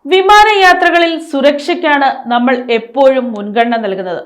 വിമാനയാത്രകളിൽ സുരക്ഷയ്ക്കാണ് നമ്മൾ എപ്പോഴും മുൻഗണന നൽകുന്നത്.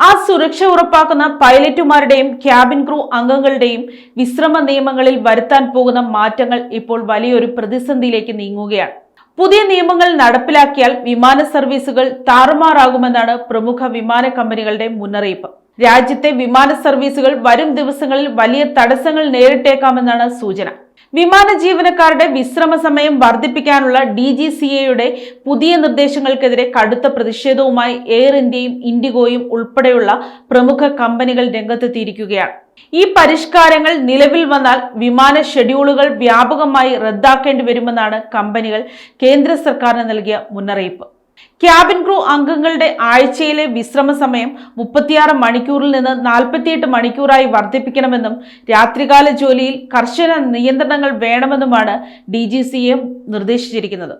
ആ സുരക്ഷ ഉറപ്പാക്കുന്ന പൈലറ്റുമാരുടെയും ക്യാബിൻ ക്രൂ അംഗങ്ങളുടെയും വിശ്രമ നിയമങ്ങളിൽ വരുത്താൻ പോകുന്ന മാറ്റങ്ങൾ ഇപ്പോൾ വലിയൊരു പ്രതിസന്ധിയിലേക്ക് നീങ്ങുകയാണ്. പുതിയ നിയമങ്ങൾ നടപ്പിലാക്കിയാൽ വിമാന സർവീസുകൾ താറുമാറാകുമെന്നാണ് പ്രമുഖ വിമാന കമ്പനികളുടെ മുന്നറിയിപ്പ്. രാജ്യത്തെ വിമാന സർവീസുകൾ വരും ദിവസങ്ങളിൽ വലിയ തടസ്സങ്ങൾ നേരിട്ടേക്കാമെന്നാണ് സൂചന. വിമാന ജീവനക്കാരുടെ വിശ്രമ സമയം വർദ്ധിപ്പിക്കാനുള്ള DGCAയുടെ പുതിയ നിർദ്ദേശങ്ങൾക്കെതിരെ കടുത്ത പ്രതിഷേധവുമായി എയർ ഇന്ത്യയും ഇൻഡിഗോയും ഉൾപ്പെടെയുള്ള പ്രമുഖ കമ്പനികൾ രംഗത്തെത്തിയിരിക്കുകയാണ്. ഈ പരിഷ്കാരങ്ങൾ നിലവിൽ വന്നാൽ വിമാന ഷെഡ്യൂളുകൾ വ്യാപകമായി റദ്ദാക്കേണ്ടി വരുമെന്നാണ് കമ്പനികൾ കേന്ദ്ര സർക്കാരിന് നൽകിയ മുന്നറിയിപ്പ്. ക്യാബിൻ ക്രൂ അംഗങ്ങളുടെ ആഴ്ചയിലെ വിശ്രമ സമയം 36 മണിക്കൂറിൽ നിന്ന് 48 മണിക്കൂറായി വർദ്ധിപ്പിക്കണമെന്നും രാത്രികാല ജോലിയിൽ കർശന നിയന്ത്രണങ്ങൾ വേണമെന്നുമാണ് DGCA നിർദ്ദേശിച്ചിരിക്കുന്നത്.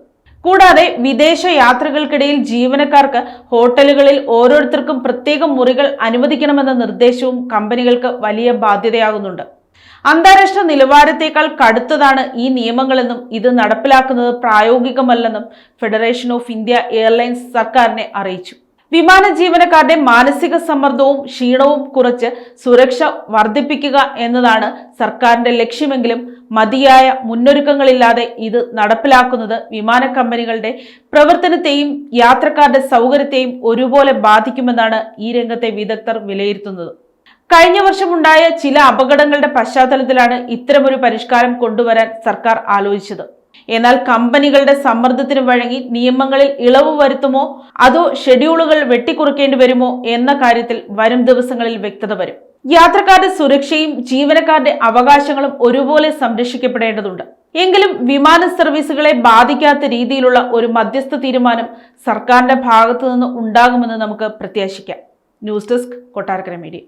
കൂടാതെ വിദേശ യാത്രകൾക്കിടയിൽ ജീവനക്കാർക്ക് ഹോട്ടലുകളിൽ ഓരോരുത്തർക്കും പ്രത്യേക മുറികൾ അനുവദിക്കണമെന്ന നിർദ്ദേശവും കമ്പനികൾക്ക് വലിയ ബാധ്യതയാകുന്നുണ്ട്. അന്താരാഷ്ട്ര നിലവാരത്തേക്കാൾ കടുത്തതാണ് ഈ നിയമങ്ങളെന്നും ഇത് നടപ്പിലാക്കുന്നത് പ്രായോഗികമല്ലെന്നും ഫെഡറേഷൻ ഓഫ് ഇന്ത്യ എയർലൈൻസ് സർക്കാരിനെ അറിയിച്ചു. വിമാന ജീവനക്കാരുടെ മാനസിക സമ്മർദ്ദവും ക്ഷീണവും കുറച്ച് സുരക്ഷ വർദ്ധിപ്പിക്കുക എന്നതാണ് സർക്കാരിന്റെ ലക്ഷ്യമെങ്കിലും മതിയായ മുന്നൊരുക്കങ്ങളില്ലാതെ ഇത് നടപ്പിലാക്കുന്നത് വിമാന കമ്പനികളുടെ പ്രവർത്തനത്തെയും യാത്രക്കാരുടെ സൗകര്യത്തെയും ഒരുപോലെ ബാധിക്കുമെന്നാണ് ഈ രംഗത്തെ വിദഗ്ധർ വിലയിരുത്തുന്നത്. കഴിഞ്ഞ വർഷമുണ്ടായ ചില അപകടങ്ങളുടെ പശ്ചാത്തലത്തിലാണ് ഇത്തരമൊരു പരിഷ്കാരം കൊണ്ടുവരാൻ സർക്കാർ ആലോചിച്ചത്. എന്നാൽ കമ്പനികളുടെ സമ്മർദ്ദത്തിന് വഴങ്ങി നിയമങ്ങളിൽ ഇളവ് വരുത്തുമോ അതോ ഷെഡ്യൂളുകൾ വെട്ടിക്കുറയ്ക്കേണ്ടി വരുമോ എന്ന കാര്യത്തിൽ വരും ദിവസങ്ങളിൽ വ്യക്തത വരും. യാത്രക്കാരുടെ സുരക്ഷയും ജീവനക്കാരുടെ അവകാശങ്ങളും ഒരുപോലെ സംരക്ഷിക്കപ്പെടേണ്ടതുണ്ട്. എങ്കിലും വിമാന സർവീസുകളെ ബാധിക്കാത്ത രീതിയിലുള്ള ഒരു മധ്യസ്ഥ തീരുമാനം സർക്കാരിന്റെ ഭാഗത്തു നിന്ന് ഉണ്ടാകുമെന്ന് നമുക്ക് പ്രത്യാശിക്കാം. News desk, Kottarakkara media.